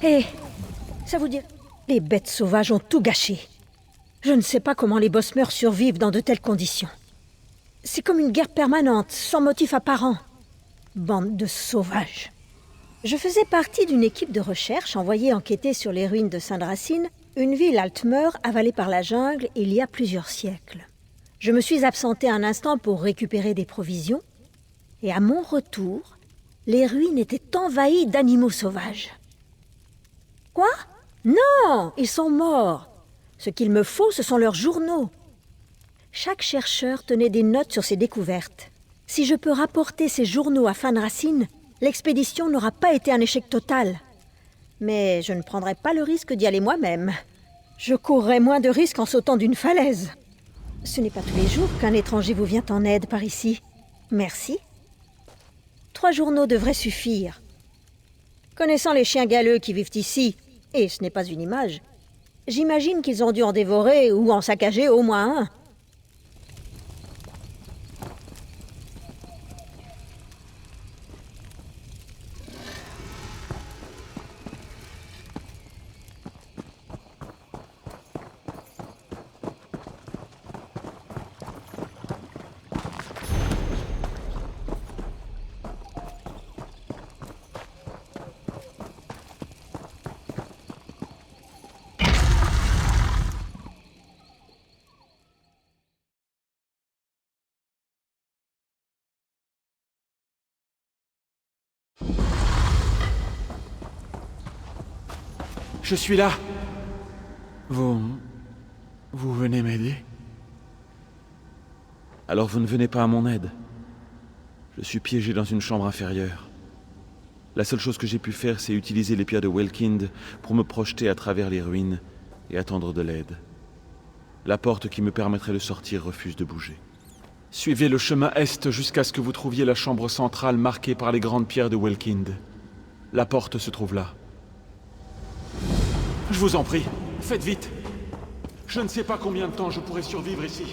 Hé, ça vous dit... Les bêtes sauvages ont tout gâché. Je ne sais pas comment les Bosmeurs survivent dans de telles conditions. C'est comme une guerre permanente, sans motif apparent. Bande de sauvages. Je faisais partie d'une équipe de recherche envoyée enquêter sur les ruines de Sainte-Racine, une ville Altmeur avalée par la jungle il y a plusieurs siècles. Je me suis absentée un instant pour récupérer des provisions, et à mon retour, les ruines étaient envahies d'animaux sauvages. Quoi ? Non, ils sont morts. Ce qu'il me faut, ce sont leurs journaux. Chaque chercheur tenait des notes sur ses découvertes. Si je peux rapporter ces journaux à Fan-Racine, l'expédition n'aura pas été un échec total. Mais je ne prendrai pas le risque d'y aller moi-même. Je courrais moins de risques en sautant d'une falaise. Ce n'est pas tous les jours qu'un étranger vous vient en aide par ici. Merci. 3 journaux devraient suffire. Connaissant les chiens galeux qui vivent ici, et ce n'est pas une image, j'imagine qu'ils ont dû en dévorer ou en saccager au moins un. Je suis là. Vous venez m'aider? Alors vous ne venez pas à mon aide. Je suis piégé dans une chambre inférieure. La seule chose que j'ai pu faire, c'est utiliser les pierres de Welkind pour me projeter à travers les ruines et attendre de l'aide. La porte qui me permettrait de sortir refuse de bouger. Suivez le chemin est jusqu'à ce que vous trouviez la chambre centrale marquée par les grandes pierres de Welkind. La porte se trouve là. Je vous en prie, faites vite. Je ne sais pas combien de temps je pourrai survivre ici.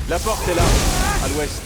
La porte est là, à l'ouest.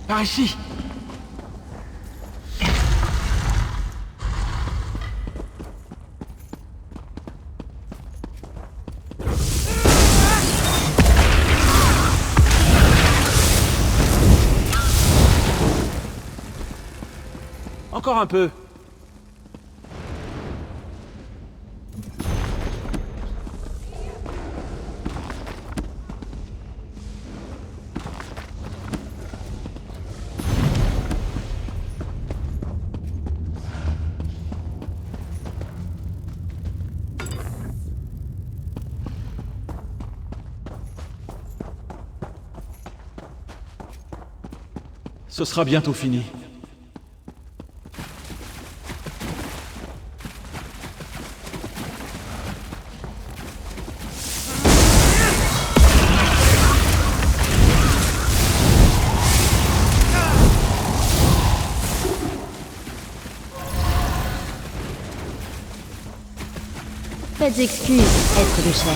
Par ici! Encore un peu. Ce sera bientôt fini. Faites excuse, être de chair.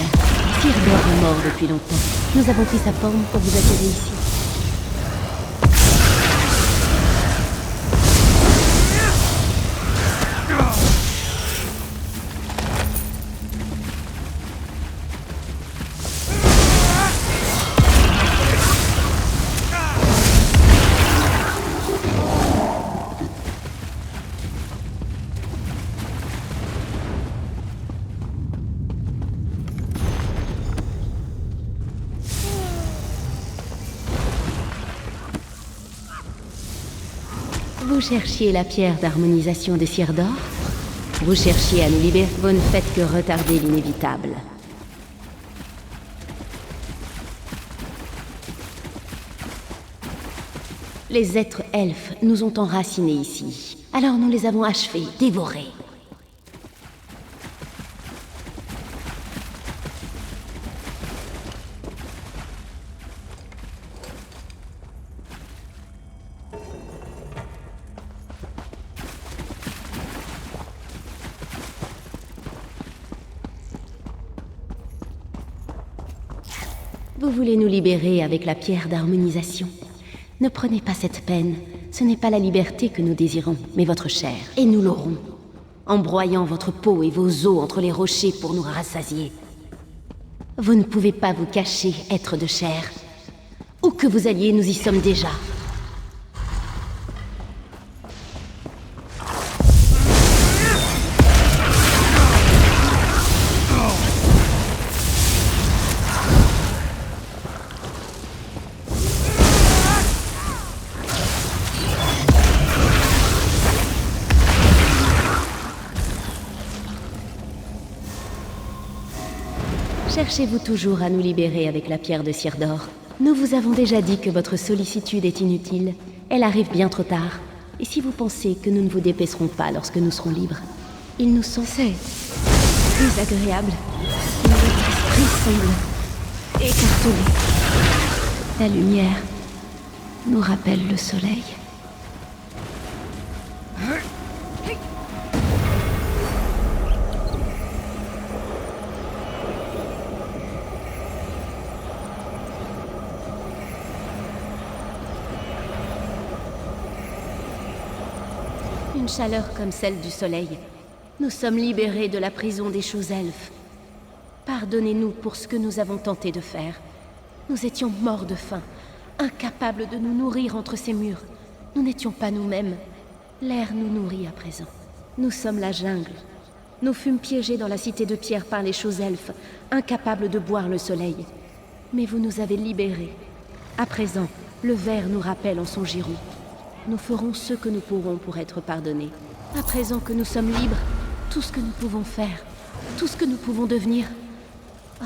Tyrdor est mort depuis longtemps. Nous avons pris sa forme pour vous attirer ici. Vous cherchiez la pierre d'harmonisation des Tyrdor? Vous cherchiez à nous libérer? Vous ne faites que retarder l'inévitable. Les êtres elfes nous ont enracinés ici. Alors nous les avons achevés, dévorés. Vous voulez nous libérer avec la pierre d'harmonisation? Ne prenez pas cette peine. Ce n'est pas la liberté que nous désirons, mais votre chair. Et nous l'aurons. En broyant votre peau et vos os entre les rochers pour nous rassasier. Vous ne pouvez pas vous cacher, être de chair. Où que vous alliez, nous y sommes déjà. Cherchez-vous toujours à nous libérer avec la pierre de Tyrdor? Nous vous avons déjà dit que votre sollicitude est inutile. Elle arrive bien trop tard. Et si vous pensez que nous ne vous dépêcherons pas lorsque nous serons libres, il nous semble plus agréable. Notre esprit semble écartelé. La lumière nous rappelle le soleil. Une chaleur comme celle du soleil. Nous sommes libérés de la prison des choses elfes. Pardonnez-nous pour ce que nous avons tenté de faire. Nous étions morts de faim, incapables de nous nourrir entre ces murs. Nous n'étions pas nous-mêmes. L'air nous nourrit à présent. Nous sommes la jungle. Nous fûmes piégés dans la cité de pierre par les choses elfes, incapables de boire le soleil. Mais vous nous avez libérés. À présent, le ver nous rappelle en son giron. Nous ferons ce que nous pourrons pour être pardonnés. À présent que nous sommes libres, tout ce que nous pouvons faire, tout ce que nous pouvons devenir... Oh,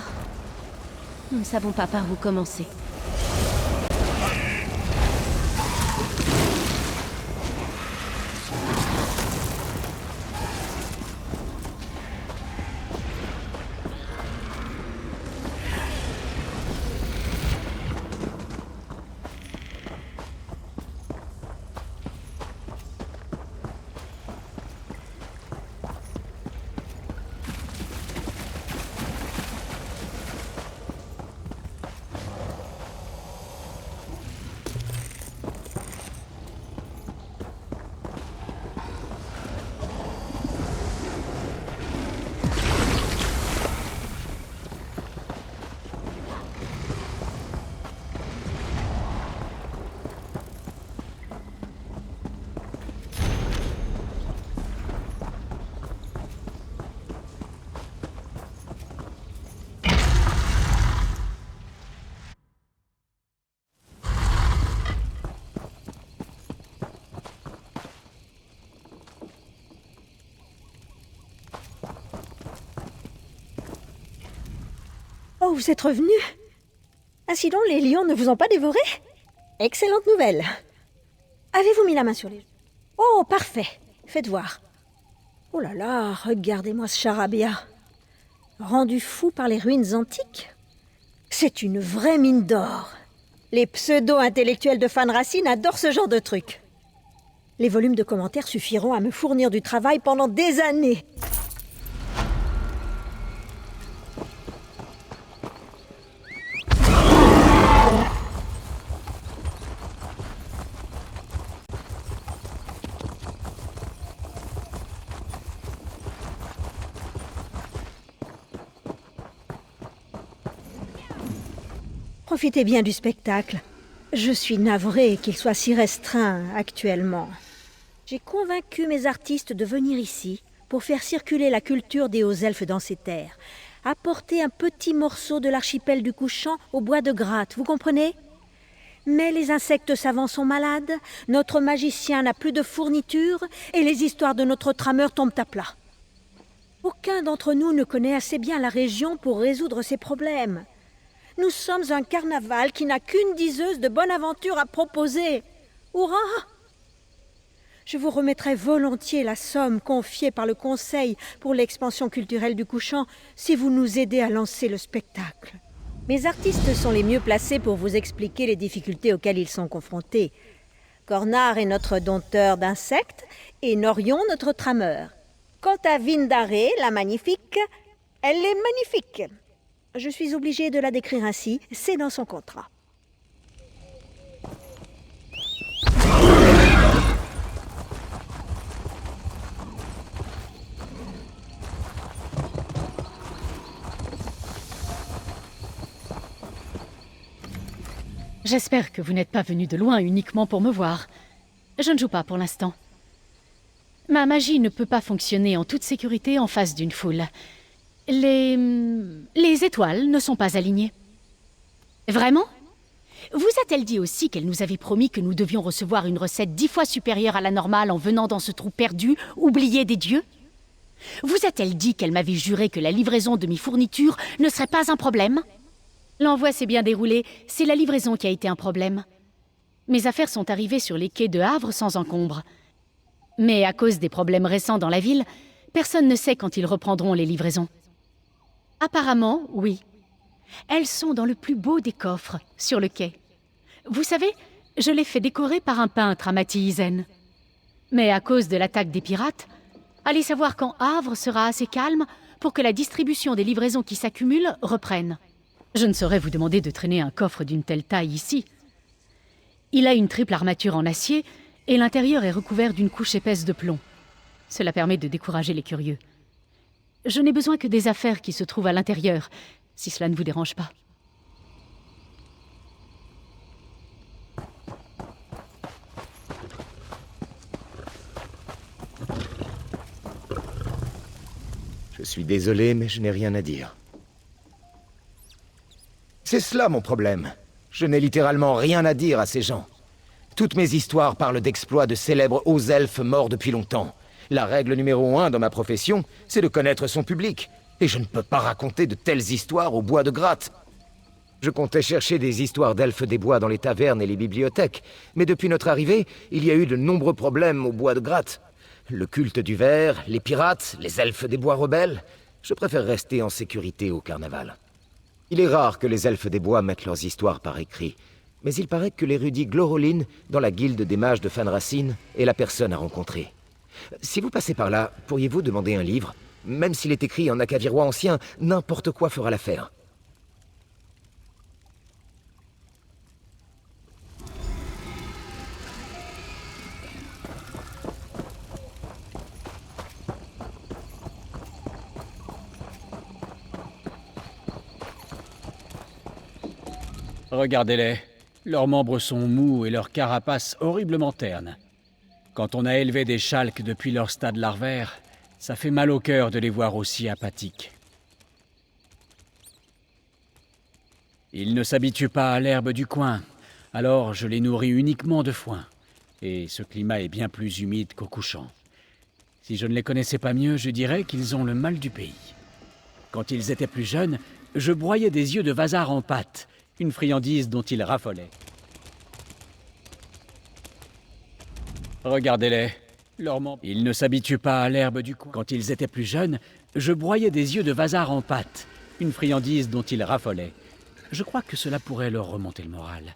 nous ne savons pas par où commencer. vous êtes revenu? Ainsi donc, les lions ne vous ont pas dévoré? Excellente nouvelle. Avez-vous mis la main sur les... Oh, parfait. Faites voir. Oh là là, regardez-moi ce charabia. Rendu fou par les ruines antiques? C'est une vraie mine d'or. Les pseudo-intellectuels de Fanracine adorent ce genre de truc. Les volumes de commentaires suffiront à me fournir du travail pendant des années. Profitez bien du spectacle. Je suis navrée qu'il soit si restreint actuellement. J'ai convaincu mes artistes de venir ici pour faire circuler la culture des hauts elfes dans ces terres. Apporter un petit morceau de l'archipel du Couchant au bois de Gratte, vous comprenez? Mais les insectes savants sont malades, notre magicien n'a plus de fourniture et les histoires de notre trameur tombent à plat. Aucun d'entre nous ne connaît assez bien la région pour résoudre ces problèmes. Nous sommes un carnaval qui n'a qu'une diseuse de bonne aventure à proposer. Hurrah! Je vous remettrai volontiers la somme confiée par le Conseil pour l'expansion culturelle du Couchant si vous nous aidez à lancer le spectacle. Mes artistes sont les mieux placés pour vous expliquer les difficultés auxquelles ils sont confrontés. Cornard est notre dompteur d'insectes et Norion notre trameur. Quant à Vindaré, la magnifique, elle est magnifique. Je suis obligée de la décrire ainsi, c'est dans son contrat. J'espère que vous n'êtes pas venu de loin uniquement pour me voir. Je ne joue pas pour l'instant. Ma magie ne peut pas fonctionner en toute sécurité en face d'une foule. Les étoiles ne sont pas alignées. Vraiment? Vous a-t-elle dit aussi qu'elle nous avait promis que nous devions recevoir une recette 10 fois supérieure à la normale en venant dans ce trou perdu, oublié des dieux? Vous a-t-elle dit qu'elle m'avait juré que la livraison de mes fournitures ne serait pas un problème? L'envoi s'est bien déroulé, c'est la livraison qui a été un problème. Mes affaires sont arrivées sur les quais de Havre sans encombre. Mais à cause des problèmes récents dans la ville, personne ne sait quand ils reprendront les livraisons. Apparemment, oui. Elles sont dans le plus beau des coffres, sur le quai. Vous savez, je les fais décorer par un peintre à Mathilsen. Mais à cause de l'attaque des pirates, allez savoir quand Havre sera assez calme pour que la distribution des livraisons qui s'accumulent reprenne. Je ne saurais vous demander de traîner un coffre d'une telle taille ici. Il a une triple armature en acier et l'intérieur est recouvert d'une couche épaisse de plomb. Cela permet de décourager les curieux. Je n'ai besoin que des affaires qui se trouvent à l'intérieur, si cela ne vous dérange pas. Je suis désolé, mais je n'ai rien à dire. C'est cela mon problème. Je n'ai littéralement rien à dire à ces gens. Toutes mes histoires parlent d'exploits de célèbres hauts elfes morts depuis longtemps. La règle numéro 1 dans ma profession, c'est de connaître son public. Et je ne peux pas raconter de telles histoires au bois de Gratte. Je comptais chercher des histoires d'elfes des bois dans les tavernes et les bibliothèques, mais depuis notre arrivée, il y a eu de nombreux problèmes au bois de Gratte. Le culte du ver, les pirates, les elfes des bois rebelles. Je préfère rester en sécurité au carnaval. Il est rare que les elfes des bois mettent leurs histoires par écrit, mais il paraît que l'érudit Glorolin, dans la guilde des mages de Fanracine, est la personne à rencontrer. Si vous passez par là, pourriez-vous demander un livre? Même s'il est écrit en acavirois ancien, n'importe quoi fera l'affaire. Regardez-les. Leurs membres sont mous et leurs carapaces horriblement ternes. Quand on a élevé des chalques depuis leur stade larvaire, ça fait mal au cœur de les voir aussi apathiques. Ils ne s'habituent pas à l'herbe du coin, alors je les nourris uniquement de foin. Et ce climat est bien plus humide qu'au couchant. Si je ne les connaissais pas mieux, je dirais qu'ils ont le mal du pays. Quand ils étaient plus jeunes, je broyais des yeux de Vazar en pâte, une friandise dont il raffolait. Regardez-les, leurs membres. Ils ne s'habituent pas à l'herbe du coin. Quand ils étaient plus jeunes, je broyais des yeux de Vazar en pâte, une friandise dont ils raffolaient. Je crois que cela pourrait leur remonter le moral.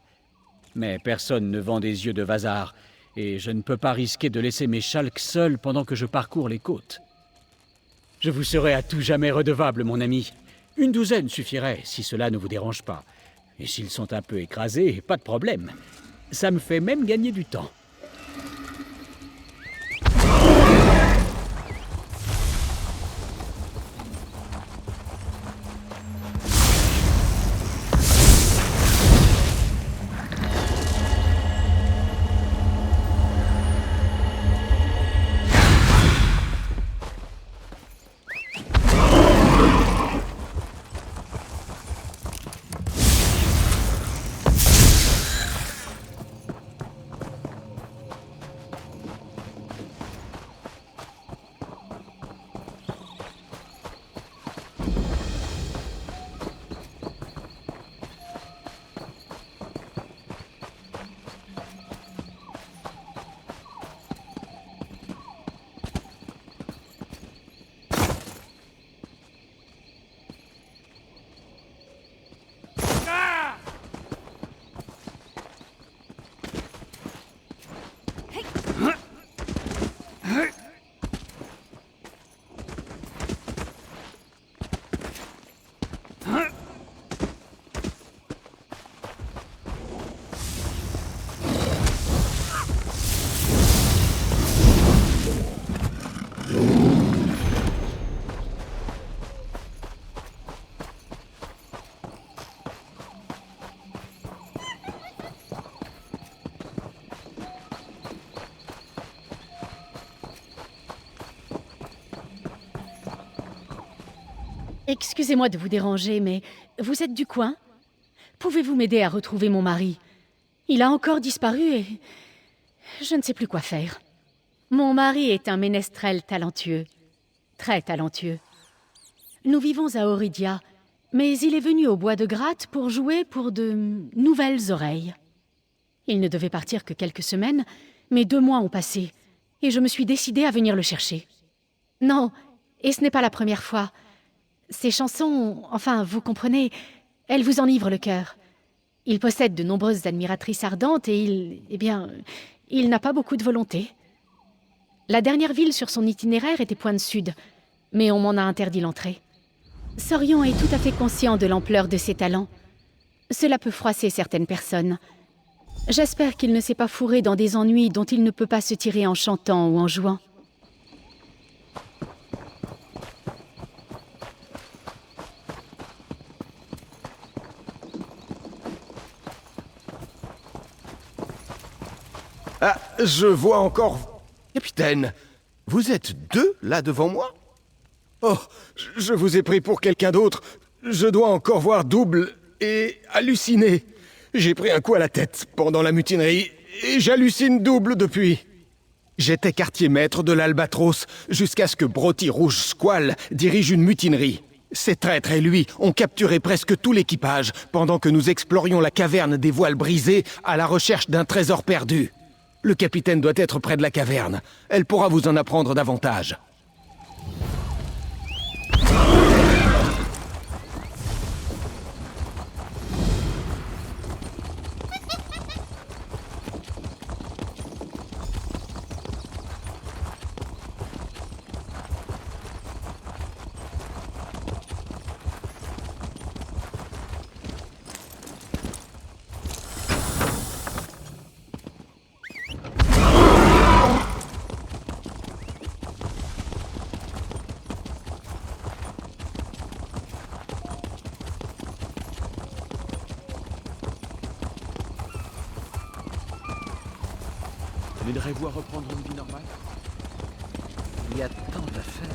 Mais personne ne vend des yeux de Vazar, et je ne peux pas risquer de laisser mes chalques seuls pendant que je parcours les côtes. Je vous serai à tout jamais redevable, mon ami. Une douzaine suffirait, si cela ne vous dérange pas. Et s'ils sont un peu écrasés, pas de problème. Ça me fait même gagner du temps. Excusez-moi de vous déranger, mais vous êtes du coin? Pouvez-vous m'aider à retrouver mon mari? Il a encore disparu et je ne sais plus quoi faire. Mon mari est un ménestrel talentueux, très talentueux. Nous vivons à Oridia, mais il est venu au bois de Gratte pour jouer pour de nouvelles oreilles. Il ne devait partir que quelques semaines, mais 2 mois ont passé, et je me suis décidée à venir le chercher. Non, et ce n'est pas la première fois. Ces chansons, enfin, vous comprenez, elles vous enivrent le cœur. Il possède de nombreuses admiratrices ardentes et il n'a pas beaucoup de volonté. La dernière ville sur son itinéraire était Pointe-Sud, mais on m'en a interdit l'entrée. Sorion est tout à fait conscient de l'ampleur de ses talents. Cela peut froisser certaines personnes. J'espère qu'il ne s'est pas fourré dans des ennuis dont il ne peut pas se tirer en chantant ou en jouant. Ah, je vois encore... Capitaine, vous êtes 2 là devant moi? Oh, je vous ai pris pour quelqu'un d'autre. Je dois encore voir double et halluciner. J'ai pris un coup à la tête pendant la mutinerie et j'hallucine double depuis. J'étais quartier-maître de l'Albatros jusqu'à ce que Broti Rouge Squall dirige une mutinerie. Ces traîtres et lui ont capturé presque tout l'équipage pendant que nous explorions la caverne des voiles brisées à la recherche d'un trésor perdu. Le capitaine doit être près de la caverne. Elle pourra vous en apprendre davantage. Aimeriez-vous à reprendre une vie normale? Il y a tant à faire.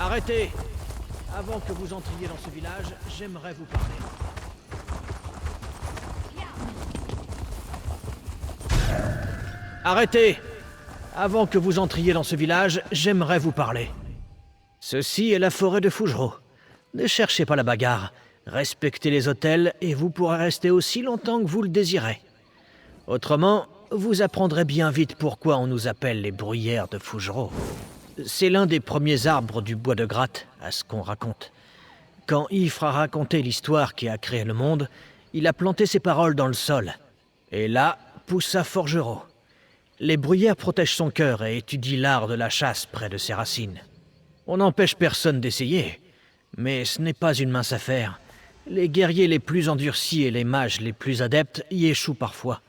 Arrêtez! Avant que vous entriez dans ce village, j'aimerais vous parler. Arrêtez! Avant que vous entriez dans ce village, j'aimerais vous parler. Ceci est la forêt de Fougeraux. Ne cherchez pas la bagarre. Respectez les hôtels et vous pourrez rester aussi longtemps que vous le désirez. Autrement, vous apprendrez bien vite pourquoi on nous appelle les bruyères de Fougeraux. C'est l'un des premiers arbres du bois de Gratte, à ce qu'on raconte. Quand Ifre a raconté l'histoire qui a créé le monde, il a planté ses paroles dans le sol. Et là, poussa Forgeron. Les bruyères protègent son cœur et étudient l'art de la chasse près de ses racines. On n'empêche personne d'essayer, mais ce n'est pas une mince affaire. Les guerriers les plus endurcis et les mages les plus adeptes y échouent parfois.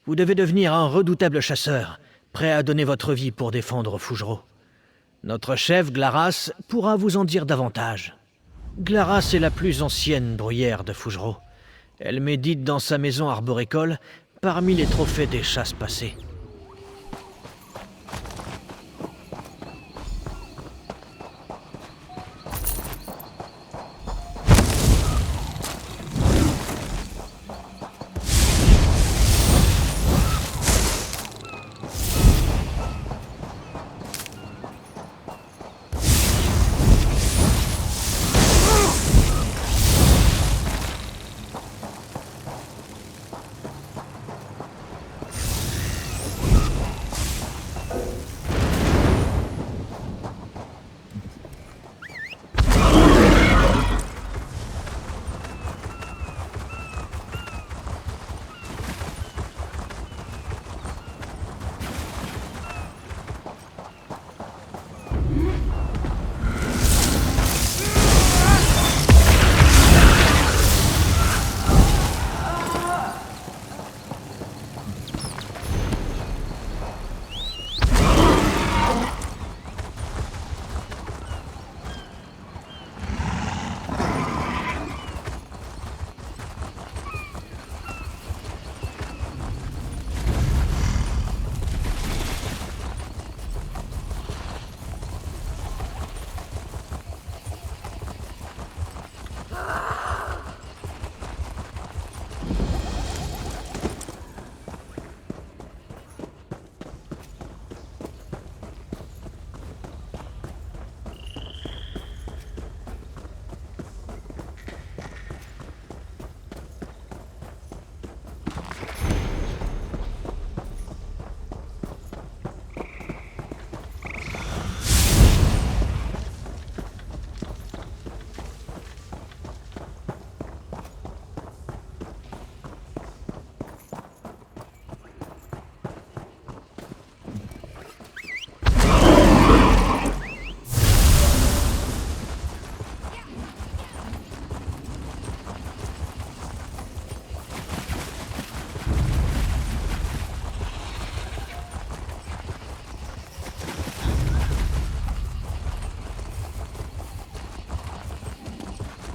Vous devez devenir un redoutable chasseur, prêt à donner votre vie pour défendre Fougeraux. Notre chef, Glaras, pourra vous en dire davantage. Glaras est la plus ancienne bruyère de Fougeraux. Elle médite dans sa maison arboricole, parmi les trophées des chasses passées.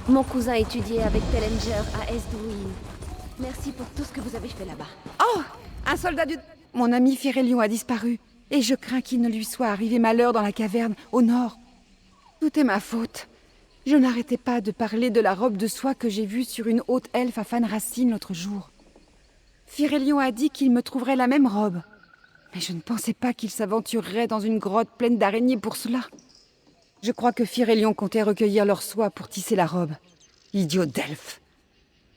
Mon cousin étudiait avec Tellinger à Esdouin. Merci pour tout ce que vous avez fait là-bas. Oh! Un soldat du... Mon ami Firélion a disparu, et je crains qu'il ne lui soit arrivé malheur dans la caverne, au nord. Tout est ma faute. Je n'arrêtais pas de parler de la robe de soie que j'ai vue sur une haute elfe à Fanracine l'autre jour. Firélion a dit qu'il me trouverait la même robe. Mais je ne pensais pas qu'il s'aventurerait dans une grotte pleine d'araignées pour cela. Je crois que Firélion comptait recueillir leur soie pour tisser la robe. Idiot d'elfe.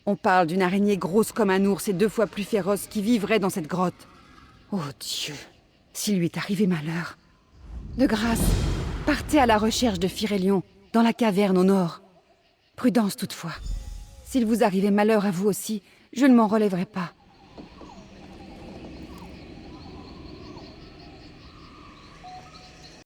On parle d'une araignée grosse comme un ours et 2 fois plus féroce qui vivrait dans cette grotte. Oh Dieu, s'il lui est arrivé malheur. De grâce, partez à la recherche de Firélion, dans la caverne au nord. Prudence toutefois. S'il vous arrivait malheur à vous aussi, je ne m'en relèverai pas.